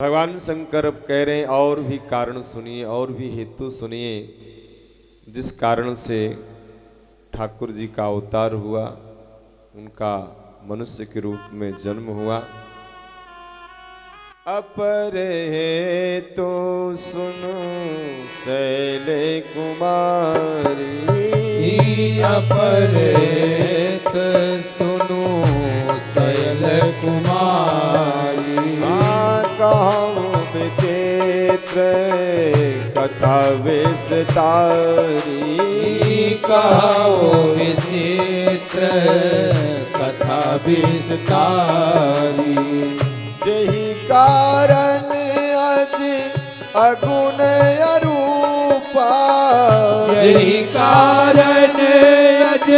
भगवान शंकर अब कह रहे हैं और भी कारण सुनिए, और भी हेतु सुनिए जिस कारण से ठाकुर जी का अवतार हुआ, उनका मनुष्य के रूप में जन्म हुआ। अपर हेतु सुनो शैले कुमारी, अपर हेतु सुनो शैल कुमारी। कहूँ विचित्र कथा विस्तारी, कहो विचित्र कथा विस्तारी। यही कारण अज अगुण अरूपा, यही कारण अज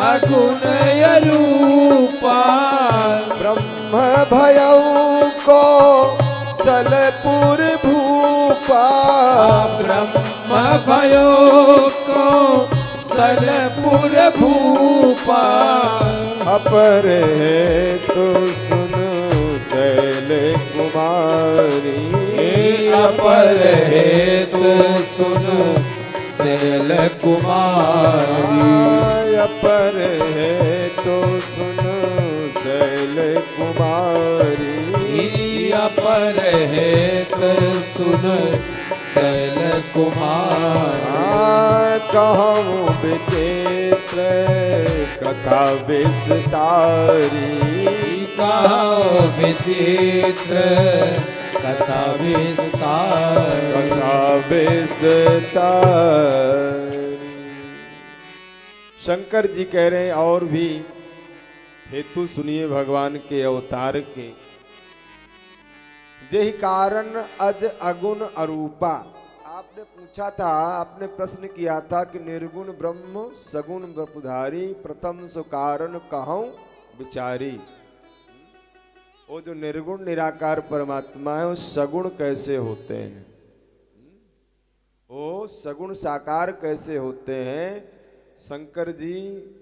अगुण अरूपा। ब्रह्म भयऊ को सलपुर भूपा, ब्रह्म भयो को सलपुर भूपा। अपर हेतु सुनो शैल कुमारी, अपर हेतु सुनो शैल कुमारी। अपर हेतु सुनो शैल कुमारी, अपर हेतु सुनो शैल कुमारी। कहूँ विचित्र कथा विस्तारी, कहो विचित्र कथा विस्तारी। कथा विस्तारी। शंकर जी कह रहे हैं और भी हेतु सुनिए भगवान के अवतार के। यही कारण अज अगुण अरूपा। आपने पूछा था, आपने प्रश्न किया था कि निर्गुण ब्रह्म सगुण वपुधारी, प्रथम सो कारण कहूं विचारी। वो जो निर्गुण निराकार परमात्मा है वो सगुण कैसे होते हैं, वो सगुण साकार कैसे होते हैं। शंकर जी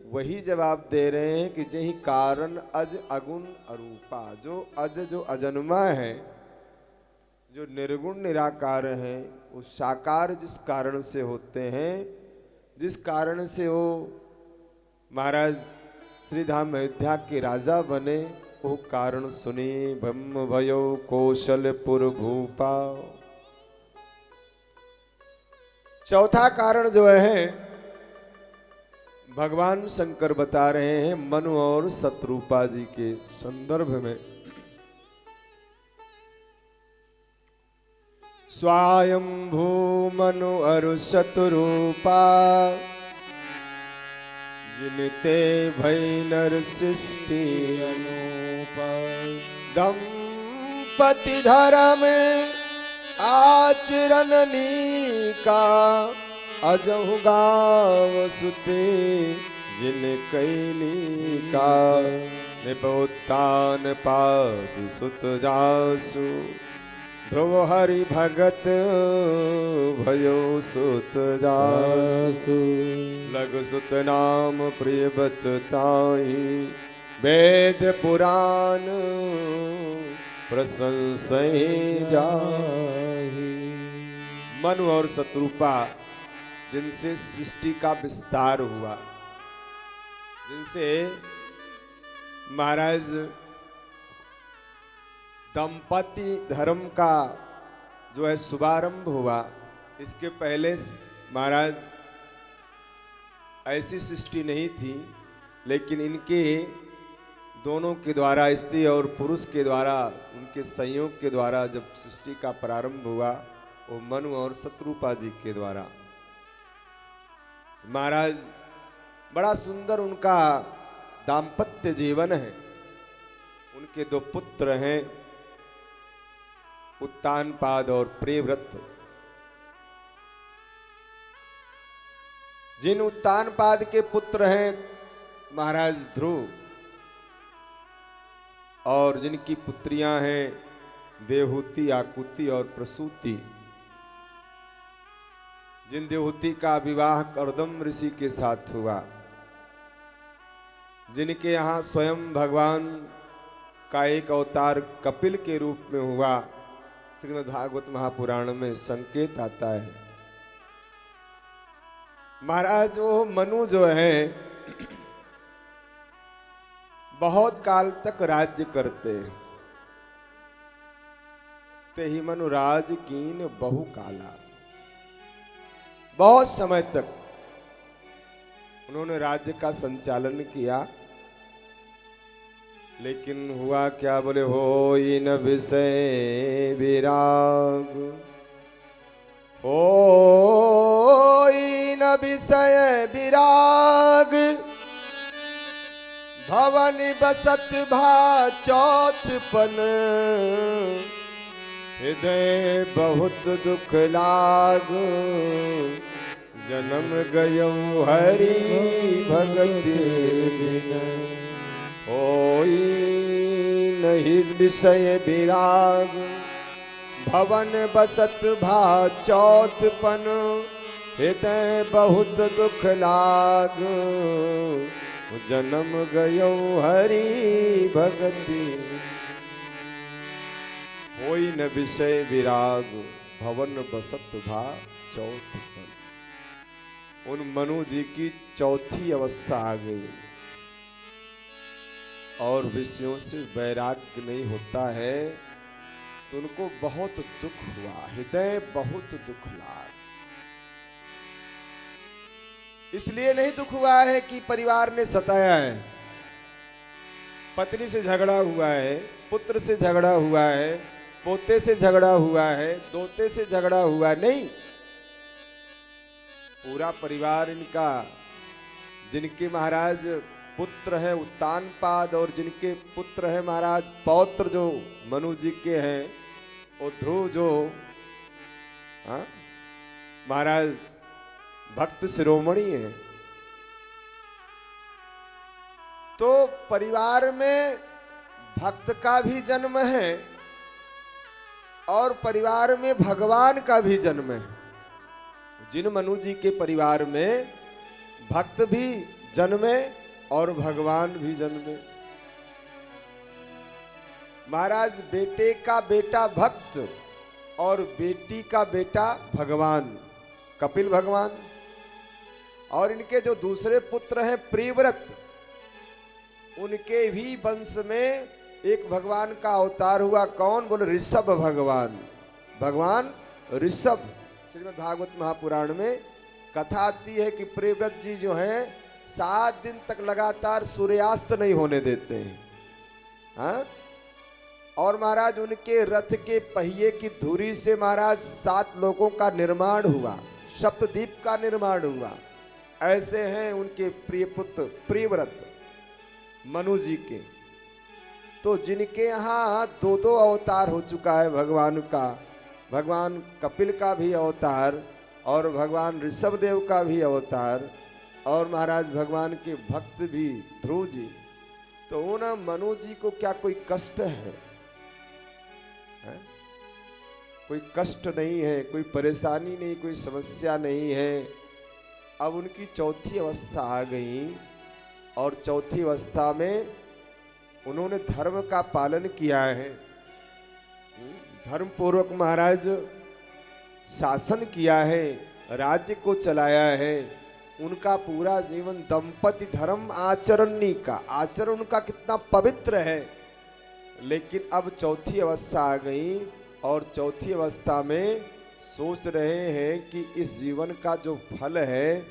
वही जवाब दे रहे हैं कि यही कारण अज अगुण अरूपा। जो अज जो अजन्मा है, जो निर्गुण निराकार है, वो साकार जिस कारण से होते हैं, जिस कारण से वो महाराज श्रीधाम अयोध्या के राजा बने, वो कारण सुनिए। ब्रह्म भयो कौशलपुर भूपा। चौथा कारण जो है भगवान शंकर बता रहे हैं मनु और शत्रुपा जी के संदर्भ में। स्वायंभू मनु अरु शत्रुपा, जिनते भय नर सृष्टि अनुपा। दंपति धर्म आचरण नीका, अजहु गाव सुते जिन कैली का। निपोत्तान पाद सुत जासु, ध्रुव हरि भगत भयो सुत जासु। लघु सुत नाम प्रियवत ताहि, वेद पुराण प्रशंसहि जाहि। मनु और शत्रुपा जिनसे सृष्टि का विस्तार हुआ, जिनसे महाराज दंपति धर्म का जो है शुभारंभ हुआ, इसके पहले महाराज ऐसी सृष्टि नहीं थी। लेकिन इनके दोनों के द्वारा, स्त्री और पुरुष के द्वारा, उनके संयोग के द्वारा जब सृष्टि का प्रारंभ हुआ, वो मनु और शत्रुपा जी के द्वारा। महाराज बड़ा सुंदर उनका दाम्पत्य जीवन है। उनके दो पुत्र हैं, उत्तानपाद और प्रियव्रत। जिन उत्तानपाद के पुत्र हैं महाराज ध्रुव, और जिनकी पुत्रियां हैं देवहूति, आकुति और प्रसूति। जिन देवहूति का विवाह कर्दम ऋषि के साथ हुआ, जिनके यहाँ स्वयं भगवान का एक अवतार कपिल के रूप में हुआ, श्रीमद् भागवत महापुराण में संकेत आता है। महाराज वो मनु जो है बहुत काल तक राज्य करते हैं। ते ही मनु राज कीन बहु काला, बहुत समय तक उन्होंने राज्य का संचालन किया। लेकिन हुआ क्या, बोले हो न विषय विराग, हो न विषय विराग, भवन बसत भा चौथपन, हृदय बहुत दुख लाग, जन्म गयो हरि भगति होई नहीं विषय विराग, भवन बसत भा चौथपन, हृदय बहुत दुख लाग, जन्म गयो हरि भगति होई न विषय विराग, भवन बसत भा चौथपन। उन मनु जी की चौथी अवस्था आ गई और विषयों से वैराग्य नहीं होता है, तो उनको बहुत दुख हुआ, हृदय बहुत दुख लाग। इसलिए नहीं दुख हुआ है कि परिवार ने सताया है, पत्नी से झगड़ा हुआ है, पुत्र से झगड़ा हुआ है, पोते से झगड़ा हुआ है, दोते से झगड़ा हुआ, नहीं। पूरा परिवार इनका, जिनके महाराज पुत्र है उत्तानपाद और जिनके पुत्र है महाराज पौत्र जो मनु जी के हैं, वो ध्रुव जो महाराज भक्त शिरोमणि है। तो परिवार में भक्त का भी जन्म है और परिवार में भगवान का भी जन्म है। जिन मनु जी के परिवार में भक्त भी जन्मे और भगवान भी जन्मे। महाराज बेटे का बेटा भक्त और बेटी का बेटा भगवान, कपिल भगवान, और इनके जो दूसरे पुत्र हैं प्रियव्रत, उनके भी वंश में एक भगवान का अवतार हुआ। कौन? बोले ऋषभ भगवान, भगवान ऋषभ। श्रीमद् भागवत महापुराण में कथा आती है कि प्रियव्रत जी जो हैं 7 दिन तक लगातार सूर्यास्त नहीं होने देते हैं। हाँ? और महाराज उनके रथ के पहिए की धुरी से महाराज 7 लोकों का निर्माण हुआ, सप्तद्वीप का निर्माण हुआ। ऐसे हैं उनके प्रिय पुत्र प्रियव्रत मनु जी के। तो जिनके यहाँ 2-2 अवतार हो चुका है भगवान का, भगवान कपिल का भी अवतार और भगवान ऋषभदेव का भी अवतार और महाराज भगवान के भक्त भी ध्रुव जी। तो उन मनु जी को क्या कोई कष्ट है? कोई कष्ट नहीं है, कोई परेशानी नहीं, कोई समस्या नहीं है। अब उनकी चौथी अवस्था आ गई और चौथी अवस्था में उन्होंने धर्म का पालन किया है, धर्म पूर्वक महाराज शासन किया है, राज्य को चलाया है। उनका पूरा जीवन दंपति धर्म आचरणनी का, आचरण उनका कितना पवित्र है। लेकिन अब चौथी अवस्था आ गई और चौथी अवस्था में सोच रहे हैं कि इस जीवन का जो फल है,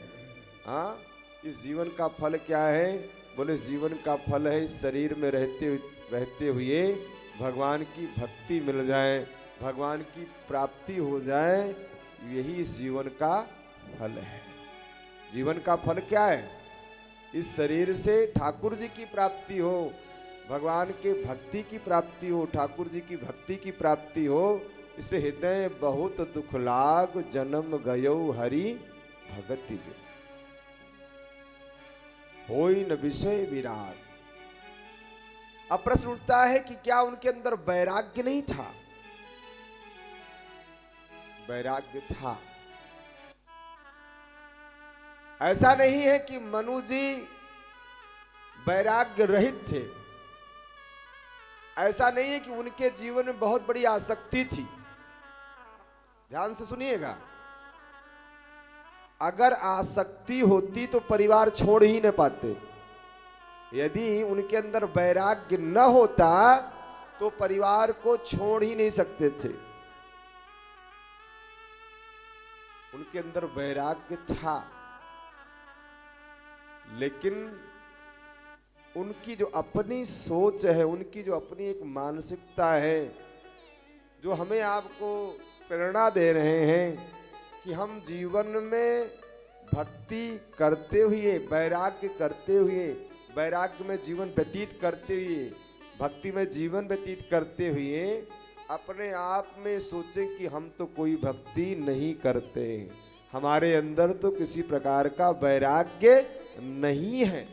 इस जीवन का फल क्या है? बोले जीवन का फल है इस शरीर में रहते हुए भगवान की भक्ति मिल जाए, भगवान की प्राप्ति हो जाए, यही इस जीवन का फल है। जीवन का फल क्या है? इस शरीर से ठाकुर जी की प्राप्ति हो, भगवान के भक्ति की प्राप्ति हो, ठाकुर जी की भक्ति की प्राप्ति हो। इसलिए हृदय बहुत दुख लाग, जन्म गयो हरि भगति में, होई न विषय विराग। अब प्रश्न उठता है कि क्या उनके अंदर वैराग्य नहीं था? वैराग्य था। ऐसा नहीं है कि मनु जी वैराग्य रहित थे, ऐसा नहीं है कि उनके जीवन में बहुत बड़ी आसक्ति थी, ध्यान से सुनिएगा, अगर आसक्ति होती तो परिवार छोड़ ही न पाते। यदि उनके अंदर वैराग्य न होता तो परिवार को छोड़ ही नहीं सकते थे। उनके अंदर वैराग्य था, लेकिन उनकी जो अपनी सोच है, उनकी जो अपनी एक मानसिकता है, जो हमें आपको प्रेरणा दे रहे हैं कि हम जीवन में भक्ति करते हुए, वैराग्य करते हुए, वैराग्य में जीवन व्यतीत करते हुए, भक्ति में जीवन व्यतीत करते हुए अपने आप में सोचें कि हम तो कोई भक्ति नहीं करते, हमारे अंदर तो किसी प्रकार का वैराग्य नहीं है।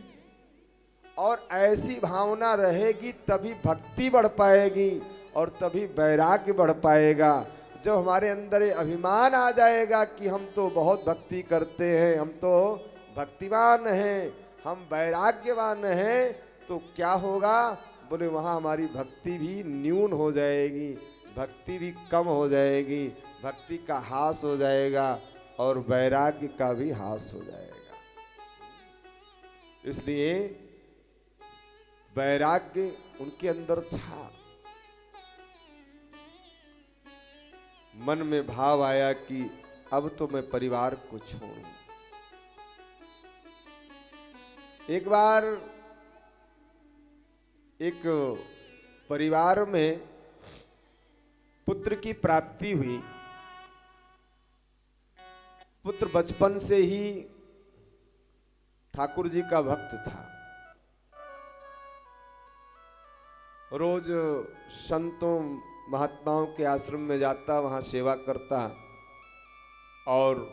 और ऐसी भावना रहेगी तभी भक्ति बढ़ पाएगी और तभी वैराग्य बढ़ पाएगा। जब हमारे अंदर ये अभिमान आ जाएगा कि हम तो बहुत भक्ति करते हैं, हम तो भक्तिवान हैं, हम वैराग्यवान हैं, तो क्या होगा? बोले वहाँ हमारी भक्ति भी न्यून हो जाएगी, भक्ति भी कम हो जाएगी, भक्ति का हास हो जाएगा और वैराग्य का भी हास हो जाएगा। इसलिए वैराग्य उनके अंदर था। मन में भाव आया कि अब तो मैं परिवार को छोड़ूं। एक बार एक परिवार में पुत्र की प्राप्ति हुई। पुत्र बचपन से ही ठाकुर जी का भक्त था, रोज संतों महात्माओं के आश्रम में जाता, वहां सेवा करता और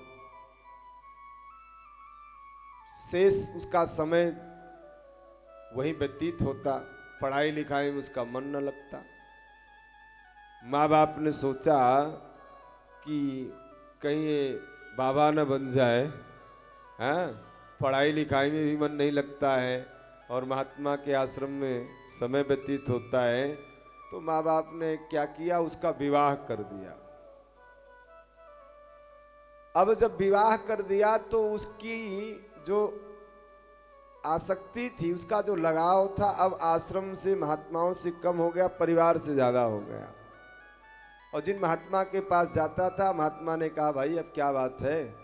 शेष उसका समय वहीं व्यतीत होता, पढ़ाई लिखाई में उसका मन न लगता। माँ बाप ने सोचा कि कहीं ये बाबा न बन जाए, हाँ, पढ़ाई लिखाई में भी मन नहीं लगता है और महात्मा के आश्रम में समय व्यतीत होता है। तो माँ बाप ने क्या किया, उसका विवाह कर दिया। अब जब विवाह कर दिया तो उसकी जो आसक्ति थी, उसका जो लगाव था, अब आश्रम से महात्माओं से कम हो गया, परिवार से ज्यादा हो गया। और जिन महात्मा के पास जाता था, महात्मा ने कहा भाई अब क्या बात है,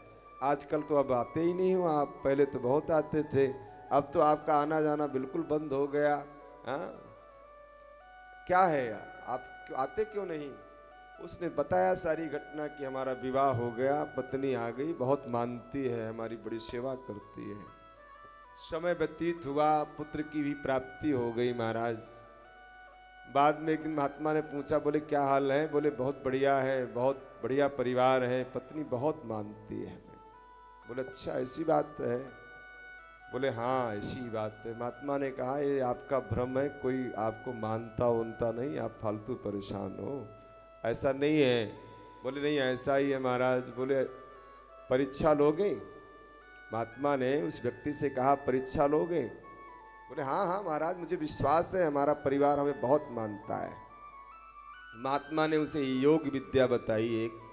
आजकल तो अब आते ही नहीं हो आप, पहले तो बहुत आते थे, अब तो आपका आना जाना बिल्कुल बंद हो गया। हाँ, क्या है यार, आप आते क्यों नहीं? उसने बताया सारी घटना कि हमारा विवाह हो गया, पत्नी आ गई, बहुत मानती है, हमारी बड़ी सेवा करती है। समय व्यतीत हुआ, पुत्र की भी प्राप्ति हो गई महाराज। बाद में एक दिन महात्मा ने पूछा, बोले क्या हाल है? बोले बहुत बढ़िया है, बहुत बढ़िया परिवार है, पत्नी बहुत मानती है। बोले अच्छा ऐसी बात है? बोले हाँ ऐसी बात है। महात्मा ने कहा ये आपका भ्रम है, कोई आपको मानता उनता नहीं, आप फालतू परेशान हो, ऐसा नहीं है। बोले नहीं ऐसा ही है महाराज। बोले परीक्षा लोगे? महात्मा ने उस व्यक्ति से कहा परीक्षा लोगे? बोले हाँ हाँ महाराज, मुझे विश्वास है, हमारा परिवार हमें बहुत मानता है। महात्मा ने उसे योग विद्या बताई, एक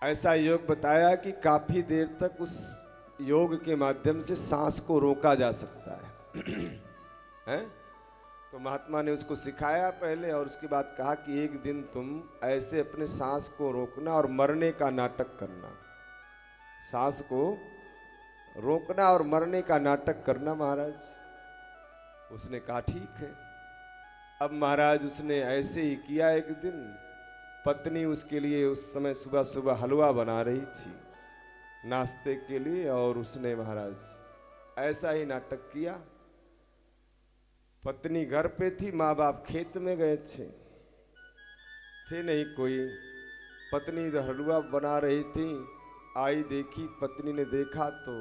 ऐसा योग बताया कि काफी देर तक उस योग के माध्यम से सांस को रोका जा सकता है? तो महात्मा ने उसको सिखाया पहले और उसके बाद कहा कि एक दिन तुम ऐसे अपने सांस को रोकना और मरने का नाटक करना, सांस को रोकना और मरने का नाटक करना महाराज। उसने कहा ठीक है। अब महाराज उसने ऐसे ही किया। एक दिन पत्नी उसके लिए उस समय सुबह सुबह हलवा बना रही थी नाश्ते के लिए, और उसने महाराज ऐसा ही नाटक किया। पत्नी घर पे थी, माँ बाप खेत में गए थे नहीं कोई। पत्नी इधर हलवा बना रही थी, आई देखी, पत्नी ने देखा तो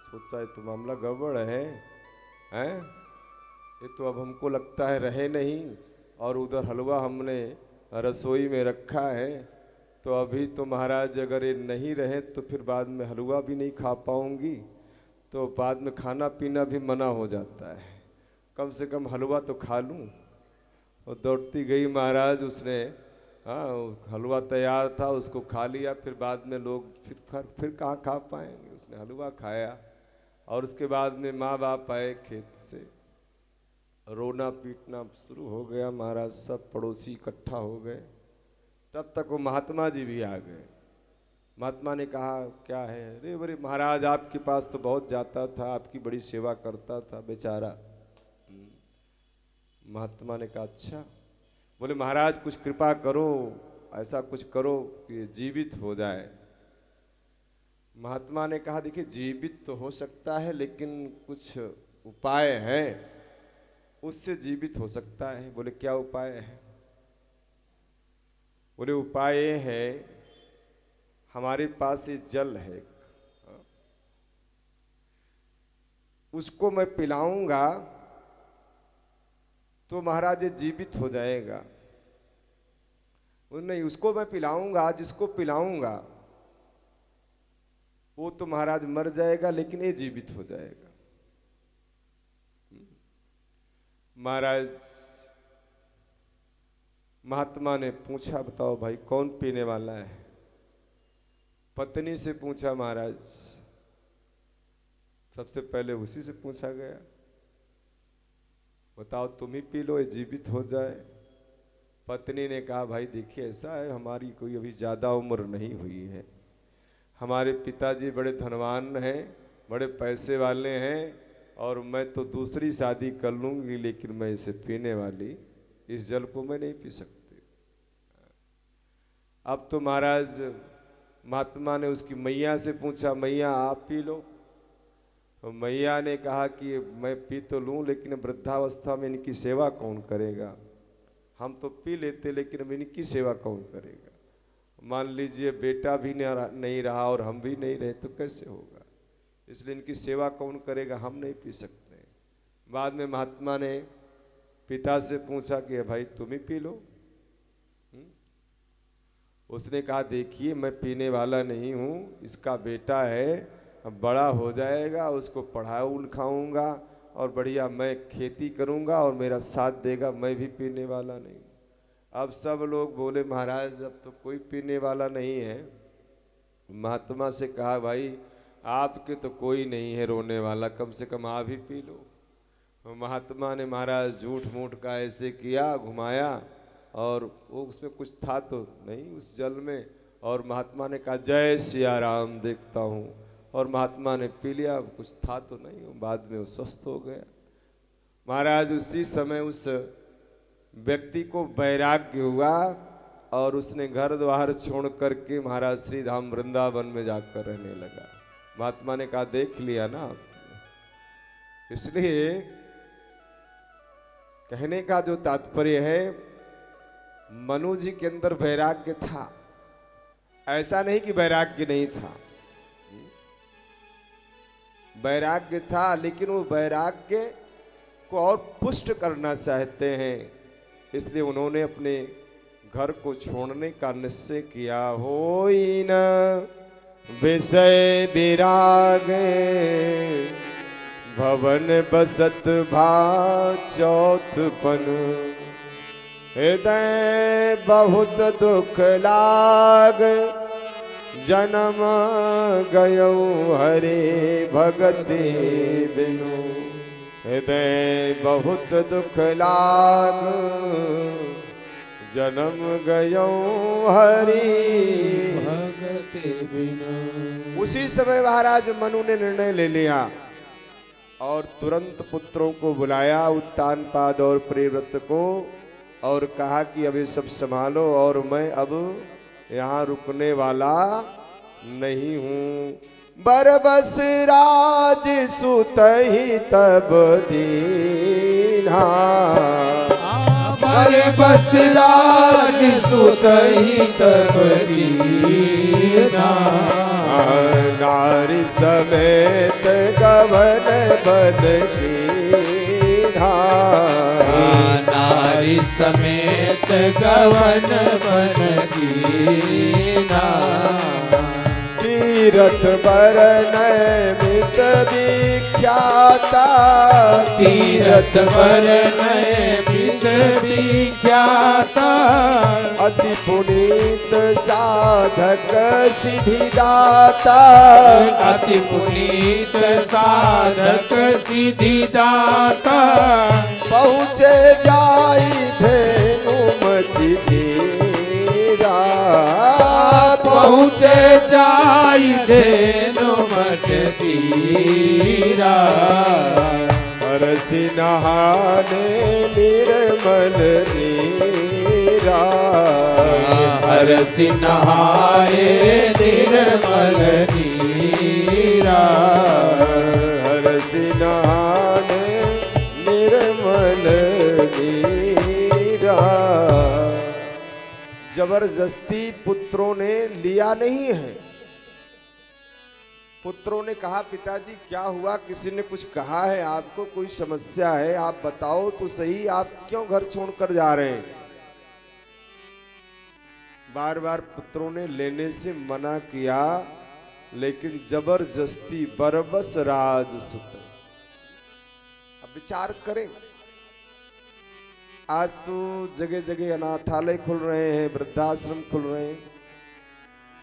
सोचा ये तो मामला गड़बड़ है, हैं? ये तो अब हमको लगता है रहे नहीं, और उधर हलवा हमने रसोई में रखा है, तो अभी तो महाराज अगर ये नहीं रहे तो फिर बाद में हलवा भी नहीं खा पाऊंगी, तो बाद में खाना पीना भी मना हो जाता है, कम से कम हलवा तो खा लूं। और दौड़ती गई महाराज, उसने हाँ हलवा तैयार था, उसको खा लिया, फिर बाद में लोग फिर कहाँ खा पाएंगे। उसने हलवा खाया और उसके बाद में माँ बाप आए खेत से, रोना पीटना शुरू हो गया। महाराज सब पड़ोसी इकट्ठा हो गए। तब तक वो महात्मा जी भी आ गए। महात्मा ने कहा क्या है? अरे बड़े महाराज आपके पास तो बहुत जाता था, आपकी बड़ी सेवा करता था बेचारा। महात्मा ने कहा अच्छा। बोले महाराज कुछ कृपा करो, ऐसा कुछ करो कि जीवित हो जाए। महात्मा ने कहा देखिए जीवित तो हो सकता है लेकिन कुछ उपाय है, उससे जीवित हो सकता है। बोले क्या उपाय है? बोले उपाय है हमारे पास ये जल है, उसको मैं पिलाऊंगा तो महाराज ये जीवित हो जाएगा। नहीं, उसको मैं पिलाऊंगा, जिसको पिलाऊंगा वो तो महाराज मर जाएगा लेकिन ये जीवित हो जाएगा। महाराज महात्मा ने पूछा बताओ भाई कौन पीने वाला है? पत्नी से पूछा महाराज, सबसे पहले उसी से पूछा गया, बताओ तुम ही पी लो ये जीवित हो जाए। पत्नी ने कहा भाई देखिए ऐसा है, हमारी कोई अभी ज़्यादा उम्र नहीं हुई है, हमारे पिताजी बड़े धनवान हैं, बड़े पैसे वाले हैं, और मैं तो दूसरी शादी कर लूँगी लेकिन मैं इसे पीने वाली इस जल को मैं नहीं पी सकती। अब तो महाराज महात्मा ने उसकी मैया से पूछा, मैया आप पी लो। तो मैया ने कहा कि मैं पी तो लूँ लेकिन वृद्धावस्था में इनकी सेवा कौन करेगा? हम तो पी लेते लेकिन अब इनकी सेवा कौन करेगा? मान लीजिए बेटा भी नहीं रहा और हम भी नहीं रहे तो कैसे होगा? इसलिए इनकी सेवा कौन करेगा? हम नहीं पी सकते। बाद में महात्मा ने पिता से पूछा कि भाई तुम ही पी लो। उसने कहा देखिए मैं पीने वाला नहीं हूँ, इसका बेटा है, अब बड़ा हो जाएगा, उसको पढ़ाऊँ लिखाऊँगा और बढ़िया मैं खेती करूँगा और मेरा साथ देगा, मैं भी पीने वाला नहीं। अब सब लोग बोले महाराज अब तो कोई पीने वाला नहीं है। महात्मा से कहा भाई आपके तो कोई नहीं है रोने वाला, कम से कम आप ही पी लो। महात्मा ने महाराज झूठ मूठ का ऐसे किया, घुमाया, और वो उसमें कुछ था तो नहीं उस जल में, और महात्मा ने कहा जय सिया राम देखता हूँ, और महात्मा ने पी लिया, कुछ था तो नहीं, बाद में वो स्वस्थ हो गया। महाराज उसी समय उस व्यक्ति को वैराग्य हुआ और उसने घर द्वार छोड़ करके महाराज श्री धाम वृंदावन में जाकर रहने लगा। महात्मा ने कहा देख लिया ना आपने। इसलिए कहने का जो तात्पर्य है, मनु जी के अंदर वैराग्य था, ऐसा नहीं कि वैराग्य नहीं था, वैराग्य था, लेकिन वो वैराग्य को और पुष्ट करना चाहते हैं, इसलिए उन्होंने अपने घर को छोड़ने का निश्चय किया। होई न विषय विराग भवन बसत भा चौथपन, हृदय बहुत दुख लाग जन्म गयो हरे भगति बिनु, हृदय बहुत दुख लाग जन्म गयो हरि भगति बिनु। उसी समय महाराज मनु ने निर्णय ले लिया और तुरंत पुत्रों को बुलाया, उत्तानपाद और प्रियव्रत को, और कहा कि अब ये सब संभालो और मैं अब यहाँ रुकने वाला नहीं हूँ। बरबस राज सुत ही तब दीन्हा, बरबस राज सुत ही तब दीन्हा, नारी समेत गवन बन कीन्हा, नारी समेत गवन बन कीन्हा, तीरथ बरन विष विख्याता, तीरथ बरन विष विख्याता अति पुनीत साधक सिद्धिदाता अति पुनीत साधक सिद्धिदाता पहुँचे जाई धेनुमति धीरा पहुँचे जाई धेनुमति धीरा हरसि नहाने निर्मल नीरा हरसि नहाए निर्मल नीरा हरसि नहाने निर्मल नीरा। जबरदस्ती पुत्रों ने लिया नहीं है। पुत्रों ने कहा पिताजी क्या हुआ, किसी ने कुछ कहा है आपको, कोई समस्या है आप बताओ तो सही, आप क्यों घर छोड़कर जा रहे हैं। बार बार पुत्रों ने लेने से मना किया, लेकिन जबरदस्ती बरबस राज सुत। अब विचार करें, आज तो जगह जगह अनाथालय खुल रहे हैं, वृद्धाश्रम खुल रहे हैं।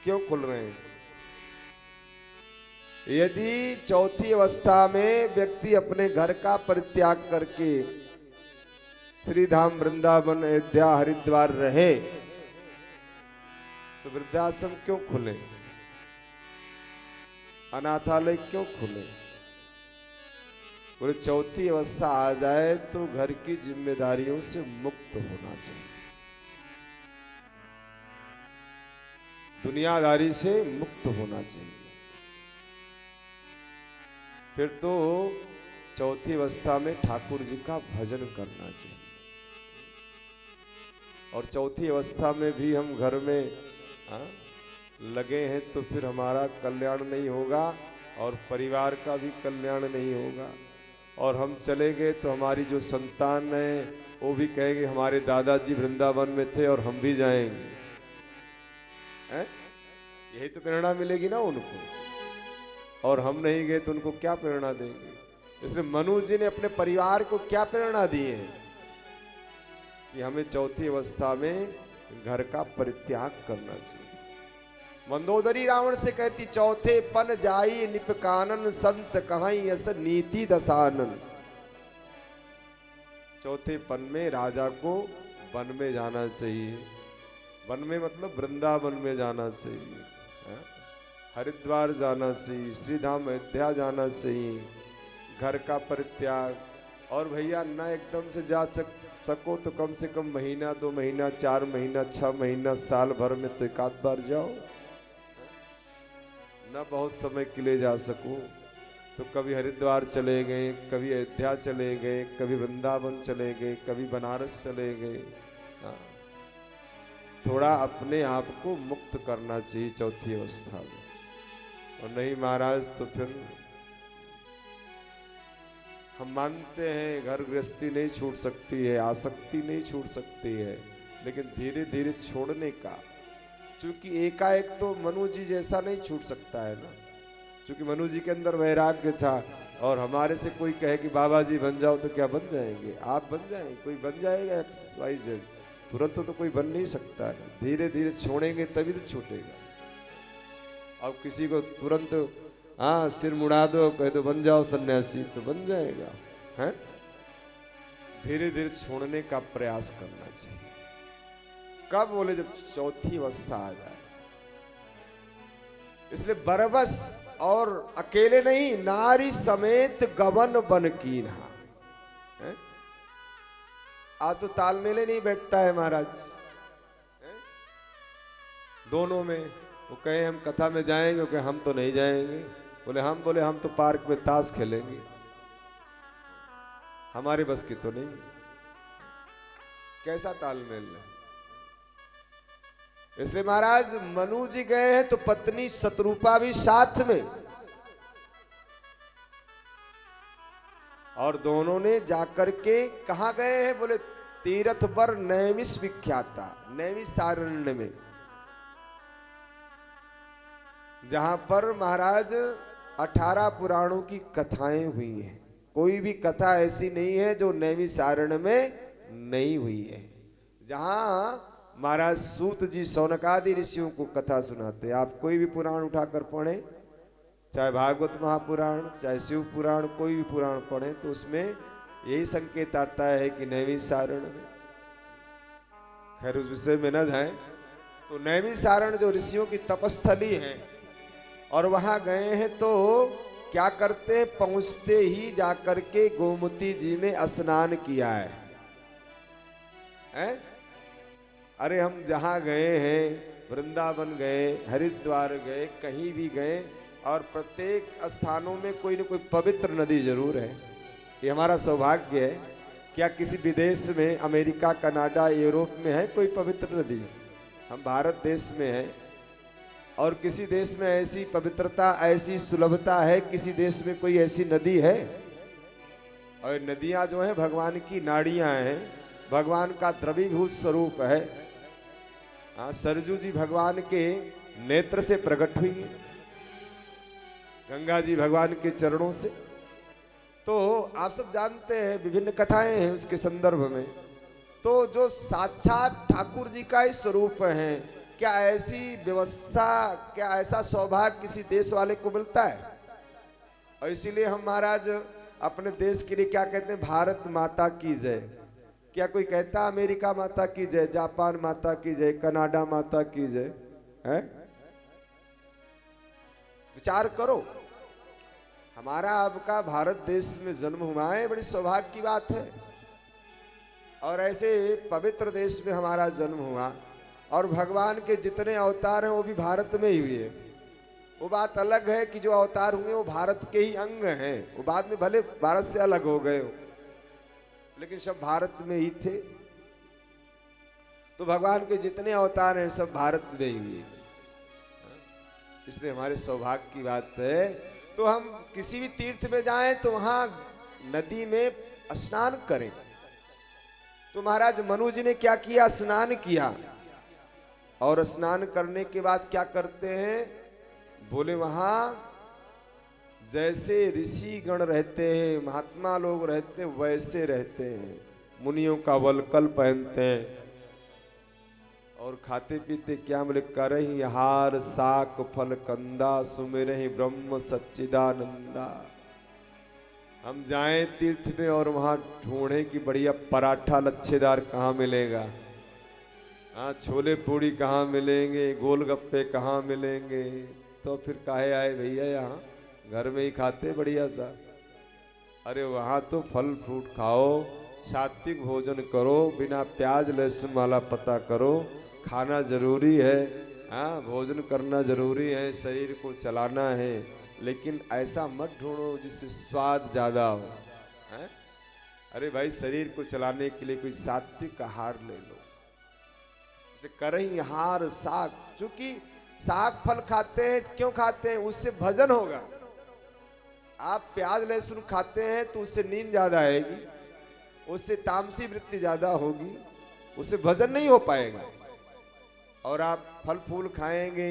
क्यों खुल रहे हैं? यदि चौथी अवस्था में व्यक्ति अपने घर का परित्याग करके श्री धाम वृंदावन अयोध्या हरिद्वार रहे तो वृद्धाश्रम क्यों खुले, अनाथालय क्यों खुले? बोले चौथी अवस्था आ जाए तो घर की जिम्मेदारियों से मुक्त होना चाहिए, दुनियादारी से मुक्त होना चाहिए। फिर तो चौथी अवस्था में ठाकुर जी का भजन करना चाहिए। और चौथी अवस्था में भी हम घर में लगे हैं तो फिर हमारा कल्याण नहीं होगा और परिवार का भी कल्याण नहीं होगा। और हम चले गए तो हमारी जो संतान है वो भी कहेंगे हमारे दादाजी वृंदावन में थे और हम भी जाएंगे। यही तो प्रेरणा मिलेगी ना उनको, और हम नहीं गए तो उनको क्या प्रेरणा देंगे। इसलिए मनु जी ने अपने परिवार को क्या प्रेरणा दी है कि हमें चौथी अवस्था में घर का परित्याग करना चाहिए। मंदोदरी रावण से कहती चौथे पन जाई निपकानन संत कहाई अस नीति दसानन। चौथे पन में राजा को वन में जाना चाहिए। वन में मतलब वृंदावन में जाना चाहिए, हरिद्वार जाना चाहिए, श्री धाम अयोध्या जाना चाहिए, घर का परित्याग। और भैया ना एकदम से जा सको तो कम से कम महीना 2 महीना 4 महीना 6 महीना साल भर में तो एक आध बार जाओ। ना बहुत समय के लिए जा सको तो कभी हरिद्वार चले गए, कभी अयोध्या चले गए, कभी वृंदावन चले गए, कभी बनारस चले गए। थोड़ा अपने आप को मुक्त करना चाहिए चौथी अवस्था में। और नहीं महाराज तो फिर हम मानते हैं घर गृहस्थी नहीं छूट सकती है, आसक्ति नहीं छूट सकती है, लेकिन धीरे धीरे छोड़ने का। क्योंकि एकाएक तो मनु जी जैसा नहीं छूट सकता है ना, क्योंकि मनु जी के अंदर वैराग्य था। और हमारे से कोई कहे कि बाबा जी बन जाओ तो क्या बन जाएंगे? आप बन जाएंगे, कोई बन जाएगा XYZ, तुरंत तो कोई बन नहीं सकता है। धीरे धीरे छोड़ेंगे तभी तो छूटेगा। अब किसी को तुरंत सिर मुड़ा दो कह दो बन जाओ सन्यासी तो बन जाएगा, हैं? धीरे धीरे छोड़ने का प्रयास करना चाहिए। कब बोले? जब चौथी अवस्था आ जाए। इसलिए बरबस और अकेले नहीं, नारी समेत गवन बन कीन्हा। आज तो तालमेल नहीं बैठता है महाराज दोनों में। वो कहे हम कथा में जाएंगे, वो कहे हम तो नहीं जाएंगे। बोले हम तो पार्क में ताश खेलेंगे, हमारे बस की तो नहीं। कैसा तालमेल है? इसलिए महाराज मनु जी गए हैं तो पत्नी शत्रुपा भी साथ में, और दोनों ने जाकर के कहा गए हैं? बोले तीर्थ पर नैमिष विख्याता, नैमिषारण्य में, जहां पर महाराज 18 पुराणों की कथाएं हुई हैं। कोई भी कथा ऐसी नहीं है जो नैमिषारण्य में नहीं हुई है। जहां महाराज सूत जी शौनकादि ऋषियों को कथा सुनाते, आप कोई भी पुराण उठाकर पढ़े, चाहे भागवत महापुराण, चाहे शिव पुराण, कोई भी पुराण पढ़े, तो उसमें यही संकेत आता है कि नैमिषारण्य में, खैर उस विषय में न जाए, तो नैमिषारण्य जो ऋषियों की तपस्थली है, और वहां गए हैं तो क्या करते, पहुंचते ही जाकर के गोमती जी में स्नान किया है? अरे हम जहां गए हैं, वृंदावन गए, हरिद्वार गए, कहीं भी गए, और प्रत्येक स्थानों में कोई न कोई पवित्र नदी जरूर है। ये हमारा सौभाग्य है। क्या किसी विदेश में, अमेरिका, कनाडा, यूरोप में है कोई पवित्र नदी? हम भारत देश में है, और किसी देश में ऐसी पवित्रता, ऐसी सुलभता है, किसी देश में कोई ऐसी नदी है? और नदियां जो है भगवान की नाड़ियां हैं, भगवान का द्रवीभूत स्वरूप है। हाँ, सरजू जी भगवान के नेत्र से प्रकट हुई है, गंगा जी भगवान के चरणों से। तो आप सब जानते हैं, विभिन्न कथाएं हैं उसके संदर्भ में। तो जो साक्षात ठाकुर जी का ही स्वरूप है, क्या ऐसी व्यवस्था, क्या ऐसा सौभाग्य किसी देश वाले को मिलता है? और इसीलिए हम महाराज अपने देश के लिए क्या कहते हैं, भारत माता की जय। क्या कोई कहता अमेरिका माता की जय, जापान माता की जय, कनाडा माता की जय? है? विचार करो, हमारा आपका भारत देश में जन्म हुआ है, बड़ी सौभाग्य की बात है। और ऐसे पवित्र देश में हमारा जन्म हुआ, और भगवान के जितने अवतार हैं वो भी भारत में ही हुए। वो बात अलग है कि जो अवतार हुए वो भारत के ही अंग हैं, वो बाद में भले भारत से अलग हो गए हो, लेकिन सब भारत में ही थे। तो भगवान के जितने अवतार हैं सब भारत में ही हुए, इसलिए हमारे सौभाग्य की बात है। तो हम किसी भी तीर्थ में जाएं तो वहां नदी में स्नान करें। तो महाराज मनु जी ने क्या किया, स्नान किया, और स्नान करने के बाद क्या करते हैं, बोले वहां जैसे ऋषि गण रहते हैं, महात्मा लोग रहते हैं, वैसे रहते हैं। मुनियों का वलकल पहनते हैं, और खाते पीते क्या, बोले करही हार साक फल कंदा, सुमिरहि ब्रह्म सच्चिदानंदा। हम जाएं तीर्थ में और वहां ढूंढे कि बढ़िया पराठा लच्छेदार कहाँ मिलेगा, हाँ छोले पूड़ी कहाँ मिलेंगे, गोलगप्पे कहाँ मिलेंगे, तो फिर काहे आए भैया, यहाँ घर में ही खाते बढ़िया सा। अरे वहाँ तो फल फ्रूट खाओ, सात्विक भोजन करो, बिना प्याज लहसुन वाला पता करो, खाना जरूरी है, हाँ भोजन करना जरूरी है, शरीर को चलाना है, लेकिन ऐसा मत ढूंढो जिससे स्वाद ज्यादा हो। है? अरे भाई शरीर को चलाने के लिए कोई सात्विक आहार ले लो। करही हार साग, चूंकि साग फल खाते हैं, क्यों खाते हैं, उससे भजन होगा। आप प्याज लहसुन खाते हैं तो उससे नींद ज्यादा आएगी, उससे तामसी वृत्ति ज्यादा होगी, उससे भजन नहीं हो पाएगा। और आप फल फूल खाएंगे,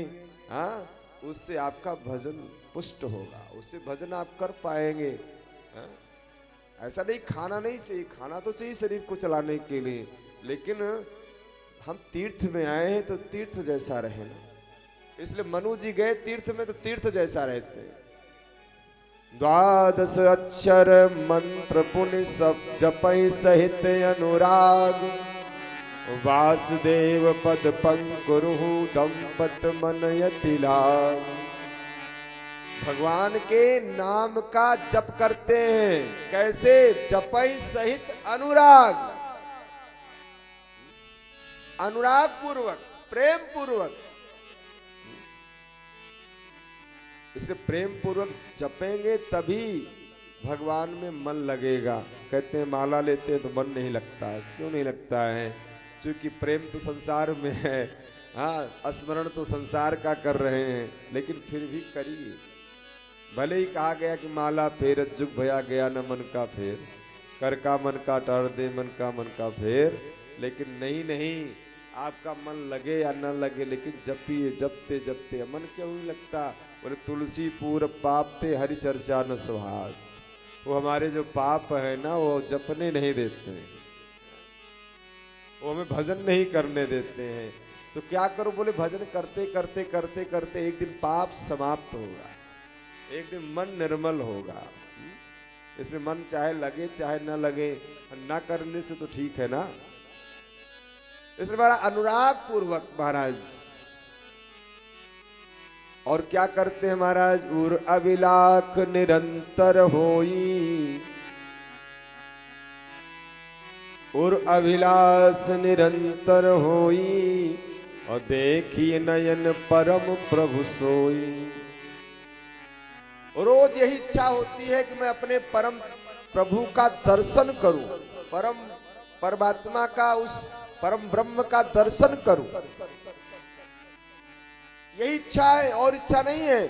हाँ उससे आपका भजन पुष्ट होगा, उससे भजन आप कर पाएंगे। हाँ? ऐसा नहीं खाना नहीं चाहिए, खाना तो चाहिए शरीर को चलाने के लिए, लेकिन हम तीर्थ में आए हैं तो तीर्थ जैसा रहना। इसलिए मनु जी गए तीर्थ में तो तीर्थ जैसा रहते हैं। द्वादश अक्षर मंत्र पुण्य सब जपै सहित अनुराग, वासुदेव पद पंकुरुहु दंपत मनयति लाग। भगवान के नाम का जप करते हैं, कैसे, जपै सहित अनुराग, अनुराग पूर्वक, प्रेम पूर्वक। इसलिए प्रेम पूर्वक जपेंगे तभी भगवान में मन लगेगा। कहते हैं माला लेते हैं तो मन नहीं लगता है, क्यों नहीं लगता है, क्योंकि प्रेम तो संसार में है, हाँ स्मरण तो संसार का कर रहे हैं, लेकिन फिर भी करिए। भले ही कहा गया कि माला फेर जुग भया गया न मन का फेर, कर का मन का टर दे मन का फेर, लेकिन नहीं आपका मन लगे या न लगे, लेकिन जपिए, जपते जपते। मन क्यों नहीं लगता, बोले तुलसी पूर पापते हरि चर्चा न सुहाग। वो हमारे जो पाप है ना वो जपने नहीं देते हैं। वो हमें भजन नहीं करने देते हैं। तो क्या करो, बोले भजन करते करते करते करते एक दिन पाप समाप्त होगा, एक दिन मन निर्मल होगा। इसलिए मन चाहे लगे चाहे ना लगे, ना करने से तो ठीक है ना। इसलिए बड़ा अनुराग पूर्वक महाराज और क्या करते हैं महाराज, उर अभिलाख निरंतर होई, उर अभिलाष निरंतर होई, और देखिए नयन परम प्रभु सोई। रोज यही इच्छा होती है कि मैं अपने परम प्रभु का दर्शन करूं, परम परमात्मा का, उस परम ब्रह्म का दर्शन करूं। यही इच्छा है, और इच्छा नहीं है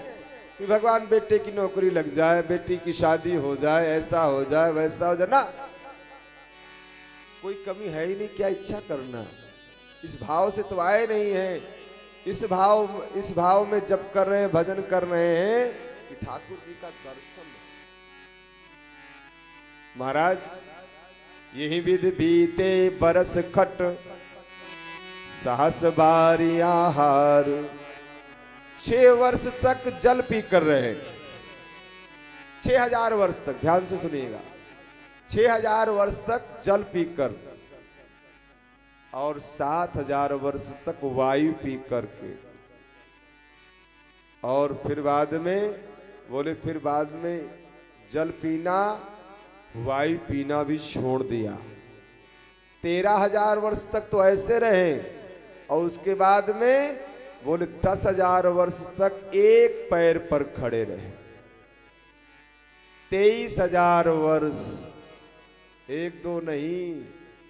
कि भगवान बेटे की नौकरी लग जाए, बेटी की शादी हो जाए, ऐसा हो जाए वैसा हो जाए ना, कोई कमी है ही नहीं, क्या इच्छा करना। इस भाव से तो आए नहीं है। इस भाव में जप कर रहे हैं, भजन कर रहे हैं कि ठाकुर जी का दर्शन। महाराज यही विधि बीते बरस खट, सहस बारी आहार। 6 वर्ष तक जल पी कर रहे हैं, 6000 वर्ष तक, ध्यान से सुनिएगा, 6000 वर्ष तक जल पीकर, और 7000 वर्ष तक वायु पी करके, और फिर बाद में बोले, फिर बाद में जल पीना वायु पीना भी छोड़ दिया। 13000 वर्ष तक तो ऐसे रहे, और उसके बाद में बोले 10000 वर्ष तक एक पैर पर खड़े रहे। 23000 वर्ष, 1-2 नहीं,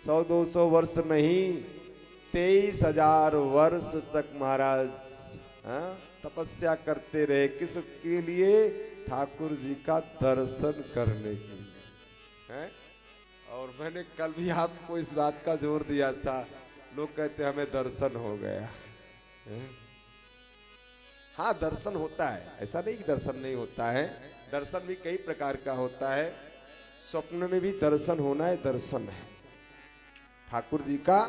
100-200 वर्ष नहीं, 23000 वर्ष तक महाराज तपस्या करते रहे। किसके लिए? ठाकुर जी का दर्शन करने के लिए। और मैंने कल भी आपको इस बात का जोर दिया था, लोग कहते हमें दर्शन हो गया। हाँ दर्शन होता है, ऐसा नहीं कि दर्शन नहीं होता है, दर्शन भी कई प्रकार का होता है। स्वप्न में भी दर्शन होना है, दर्शन है ठाकुर जी का।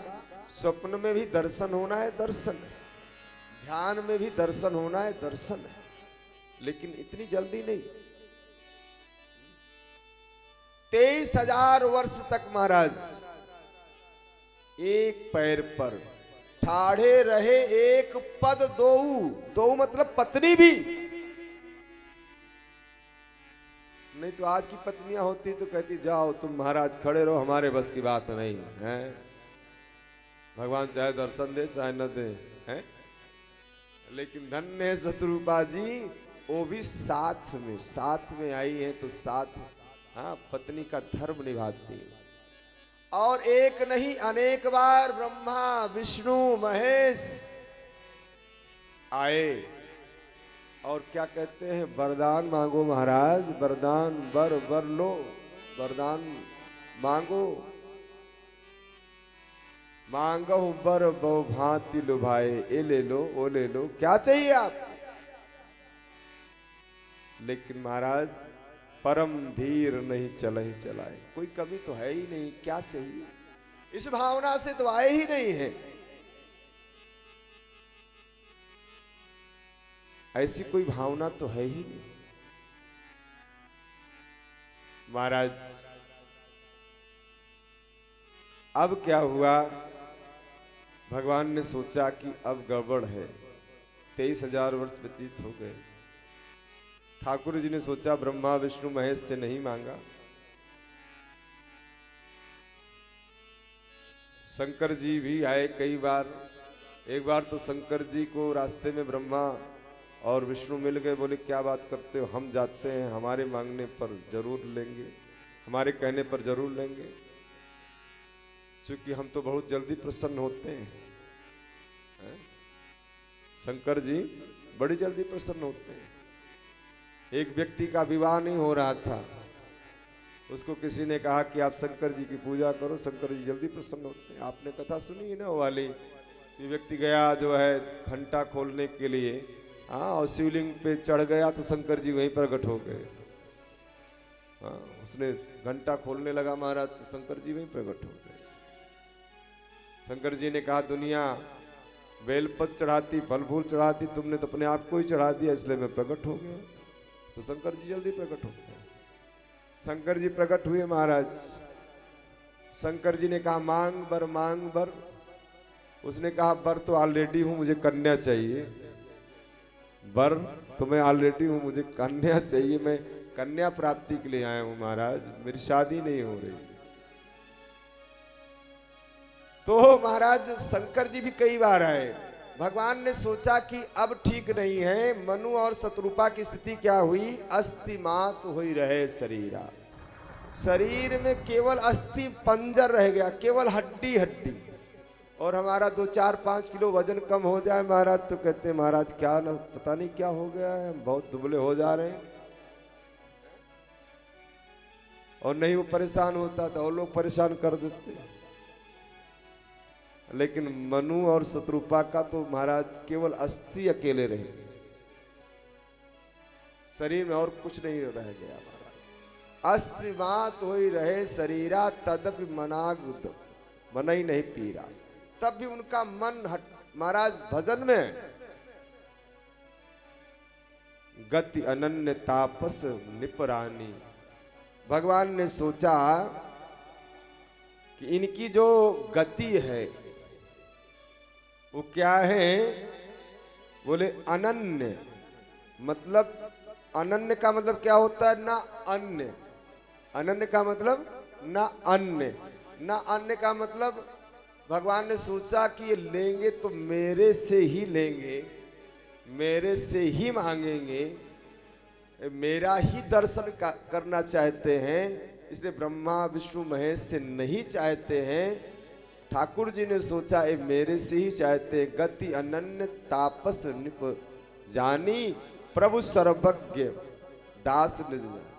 स्वप्न में भी दर्शन होना है, दर्शन है। ध्यान में भी दर्शन होना है, दर्शन है, लेकिन इतनी जल्दी नहीं। 23000 वर्ष तक महाराज एक पैर पर ठाढ़े रहे, एक पद दो मतलब पत्नी भी नहीं। तो आज की पत्नियां होती तो कहती जाओ तुम महाराज खड़े रहो, हमारे बस की बात नहीं है। भगवान चाहे दर्शन दे चाहे न दे, हैं? लेकिन धन्य है शत्रुपा जी, वो भी साथ में आई है, तो साथ, हाँ, पत्नी का धर्म निभाती। और एक नहीं अनेक बार ब्रह्मा विष्णु महेश आए और क्या कहते हैं, वरदान मांगो महाराज, वरदान बर लो, वरदान मांगो। मांगो बर बहु भांति लुभाए, ये ले लो वो ले लो, क्या चाहिए आप। लेकिन महाराज परम धीर नहीं चलहि चलाए, कोई कमी तो है ही नहीं, क्या चाहिए। इस भावना से तो आए ही नहीं है। ऐसी कोई भावना तो है ही नहीं। महाराज अब क्या हुआ, भगवान ने सोचा कि अब गड़बड़ है। 23000 वर्ष व्यतीत हो गए। ठाकुर जी ने सोचा ब्रह्मा विष्णु महेश से नहीं मांगा, शंकर जी भी आए कई बार। एक बार तो शंकर जी को रास्ते में ब्रह्मा और विष्णु मिल गए, बोले क्या बात करते हो, हम जाते हैं, हमारे मांगने पर जरूर लेंगे, हमारे कहने पर जरूर लेंगे, क्योंकि हम तो बहुत जल्दी प्रसन्न होते हैं। शंकर जी बड़ी जल्दी प्रसन्न होते हैं। एक व्यक्ति का विवाह नहीं हो रहा था, उसको किसी ने कहा कि आप शंकर जी की पूजा करो, शंकर जी जल्दी प्रसन्न होते हैं। आपने कथा सुनी है ना वो वाली, ये व्यक्ति गया जो है घंटा खोलने के लिए, हाँ, और शिवलिंग पे चढ़ गया तो शंकर जी वहीं प्रकट हो गए। हाँ, उसने घंटा खोलने लगा महाराज तो शंकर जी वहीं प्रकट हो गए। शंकर जी ने कहा दुनिया बेलपत चढ़ाती, फल फूल चढ़ाती, तुमने तो अपने आप को ही चढ़ा दिया, इसलिए मैं प्रकट हो गया। तो शंकर जी जल्दी प्रकट हो गए। शंकर जी प्रकट हुए महाराज। शंकर जी ने कहा मांग बर, मांग बर। उसने कहा बर तो ऑलरेडी हूं, मुझे कन्या चाहिए। बर तो मैं ऑलरेडी हूं, मुझे कन्या चाहिए, मैं कन्या प्राप्ति के लिए आया हूं महाराज, मेरी शादी नहीं हो रही। तो महाराज शंकर जी भी कई बार आए। भगवान ने सोचा कि अब ठीक नहीं है, मनु और शत्रुपा की स्थिति क्या हुई, अस्थि मात हुई रहे शरीरा। शरीर में केवल अस्थि पंजर रह गया, केवल हड्डी हड्डी। और हमारा 2-4-5 किलो वजन कम हो जाए महाराज तो कहते हैं महाराज क्या ना, पता नहीं क्या हो गया है, बहुत दुबले हो जा रहे हैं। और नहीं वो परेशान होता तो और लोग परेशान कर देते। लेकिन मनु और शत्रुपा का तो महाराज केवल अस्थि अकेले रहे, शरीर में और कुछ नहीं रह गया महाराज। अस्थि मात होई रहे शरीरा, तदपि मनागुद मन ही नहीं पीरा। तब भी उनका मन महाराज भजन में। गति अनन्य तापस निपरानी। भगवान ने सोचा कि इनकी जो गति है वो क्या है, बोले अनन्य। मतलब अनन्य का मतलब क्या होता है, ना अन्य। अनन्य का मतलब ना अन्य, ना अन्य का मतलब भगवान ने सोचा कि ये लेंगे तो मेरे से ही लेंगे, मेरे से ही मांगेंगे, मेरा ही दर्शन करना चाहते हैं, इसलिए ब्रह्मा विष्णु महेश से नहीं चाहते हैं। ठाकुर जी ने सोचा ये मेरे से ही चाहते। गति अनन्य तापस निप जानी, प्रभु सर्वज्ञ दास निज जानी।